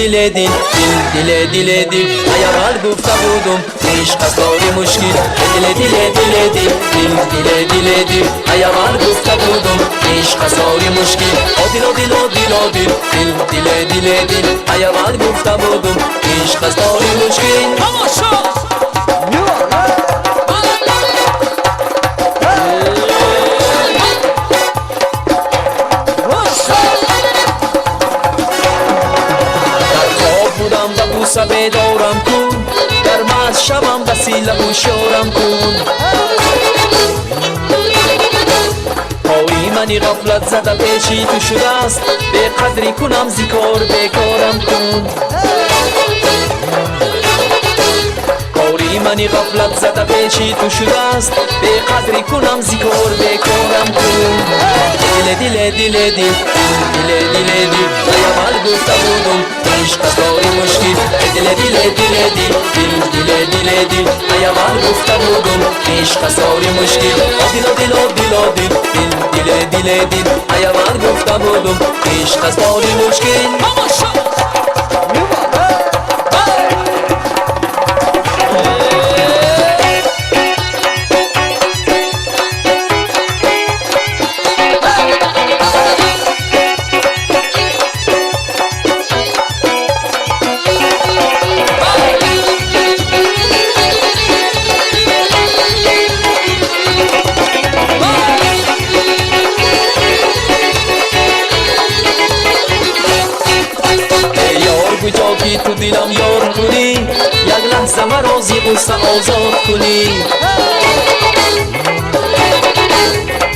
dile dil dile dile dil ayalar gufta budum iş kasori muşkil dile dile dile dil dile dile dil ayalar gufta budum iş kasori muşkil odil odil odil odil dile dile dil ayalar gufta budum iş kasori muşkil بدارم کن در ماز شوم وسیله و شورم کن پای منی غفلت زده پیشی تو شده است به قدری کنم ذکر بکارم کن پای منی غفلت زده پیشی تو شده است به قدری کنم ذکر بکارم کن دل دل دل دل دل دل دل یامال گفته بودم عشق کاری مشکل دل دل دل دل دل دل دل یامال گفته بودم عشق کاری مشکل دل دل دل دل دل دل دل یامال گفته بودم عشق کاری مشکل جاکی تو دیلم یار کنی یک لحظه مرا زی غصه آزاد کنی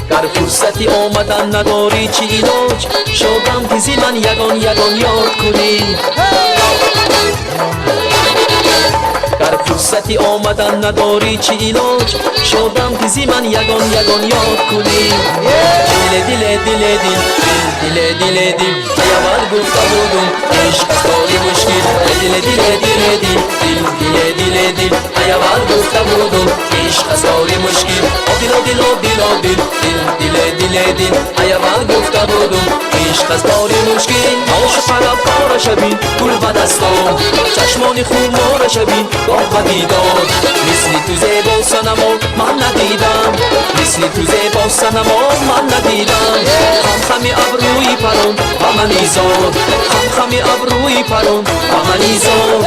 در فرصتی آمدن نداری چی علاج شدم تیزی من یگان یگان یاد کنی در فرصتی آمدن نداری چی علاج شدم تیزی من یگان یگان یاد کنی دل دل دل دل دل دل دل یامال گفته بودم عشق کاری مشکل دل دل دل دل دل دل دل یامال گفته بودم عشق کاری مشکل دل دل دل دل دل دل دل یامال گفته بودم عشق کاری مشکل عاشق طرف پاره شوی گل به دستام چشمان خون ماره شوی گاه به دیدار مثل تو زیبا صنما من ندیدم مثل تو زیبا صنما من ندیدم خم خمی ابروی پرون و من ایزار خم خمی ابروی پرون و من ایزار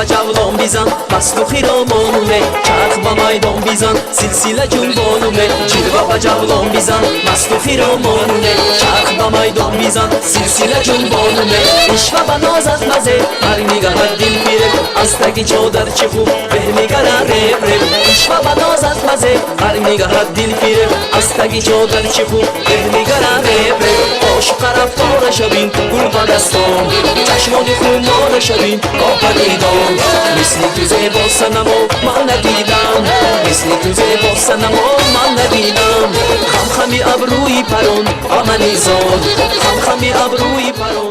جولان بیزن مست و خیرامانونه چرخ با میدان بیزن سلسله جنبانونه جلوه و جولان بیزن مست و خیرامانونه چرخ با میدان بیزن سلسله جنبانونه عشق و نازت مزه هر نگاهت دل میره از تگی چادر چه خوب به میگره ریب ریب عشق و نازت مزه هر نگاهت دل میره از تگی چادر چه خوب به میگره ریب ریب عاشق رفتار شبین گل به دستان چشمان خون ماره شبین گاه دیدان مثل تو زیبا صنما من ندیدم مثل تو زیبا صنما من ندیدم خم خمی ابروی پرون و من ایزان خم خمی ابروی پرون